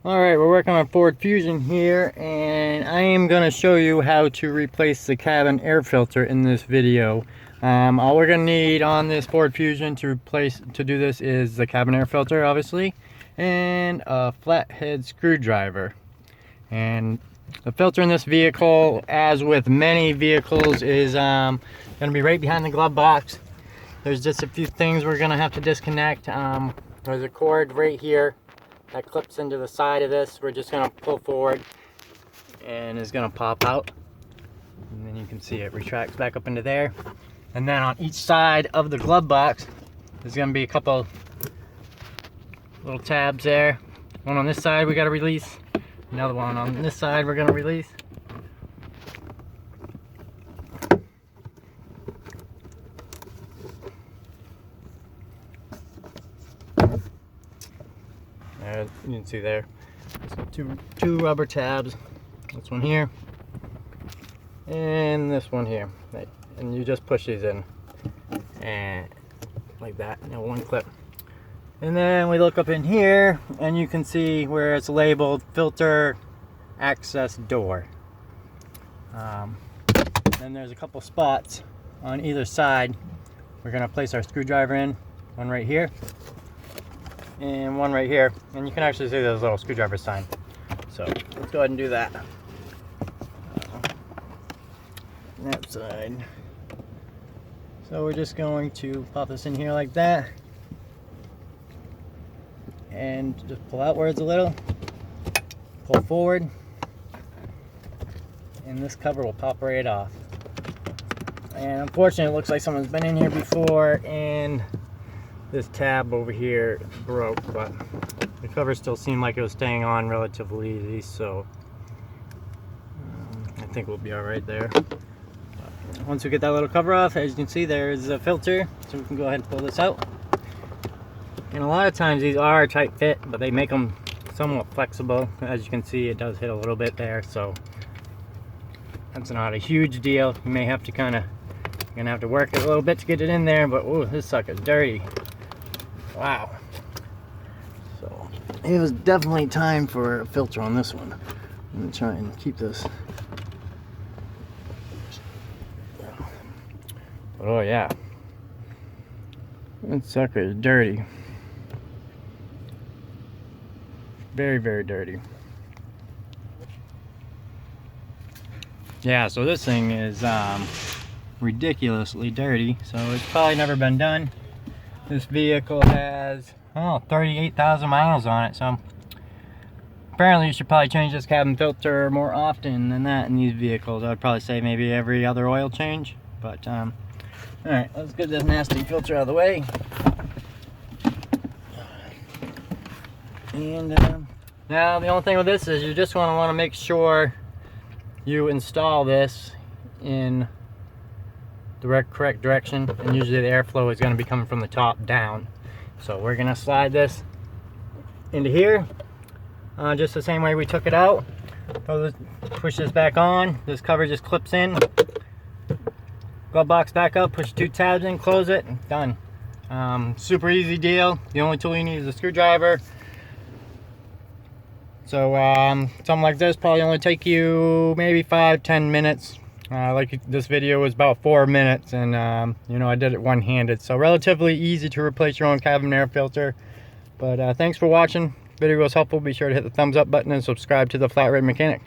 Alright, we're working on Ford Fusion here, and I am going to show you how to replace the cabin air filter in this video. All we're going to need on this Ford Fusion to do this is the cabin air filter, obviously, and a flathead screwdriver. And the filter in this vehicle, as with many vehicles, is going to be right behind the glove box. There's just a few things we're going to have to disconnect. There's a cord right here that clips into the side of this. We're just going to pull forward and it's going to pop out, and then you can see it retracts back up into there. And then on each side of the glove box there's going to be a couple little tabs there. One on this side we got to release, another one on this side we're going to release. You can see there, two rubber tabs, this one here and this one here, and you just push these in and like that, one clip. And then we look up in here and you can see where it's labeled filter access door. Then there's a couple spots on either side. We're going to place our screwdriver in, one right here and one right here, and you can actually see those little screwdriver sign. So let's go ahead and do that. That side. So we're just going to pop this in here like that and just pull outwards a little, pull forward, and this cover will pop right off. And unfortunately it looks like someone's been in here before and this tab over here broke, but the cover still seemed like it was staying on relatively easy, so I think we'll be all right there. Once we get that little cover off, as you can see, there's a filter, so we can go ahead and pull this out. And a lot of times these are a tight fit, but they make them somewhat flexible. As you can see, it does hit a little bit there, so that's not a huge deal. You may have to you're gonna have to work it a little bit to get it in there, but oh, this sucker's dirty. Wow. So it was definitely time for a filter on this one. I'm gonna try and keep this. But oh yeah, that sucker is dirty. Very, very dirty. Yeah, so this thing is ridiculously dirty, so it's probably never been done. This vehicle has 38,000 miles on it, so apparently you should probably change this cabin filter more often than that in these vehicles. I would probably say maybe every other oil change. But alright, let's get this nasty filter out of the way. And now the only thing with this is you just want to make sure you install this in the correct direction, and usually the airflow is going to be coming from the top down. So we're going to slide this into here just the same way we took it out. Push this back on, this cover just clips in, glove box back up, push two tabs in, close it, and done. Super easy deal. The only tool you need is a screwdriver. So something like this probably only take you maybe 5-10 minutes. Like this video was about 4 minutes, and you know, I did it one-handed, so relatively easy to replace your own cabin air filter. But thanks for watching. If the video was helpful, be sure to hit the thumbs up button and subscribe to the Flat Red Mechanic.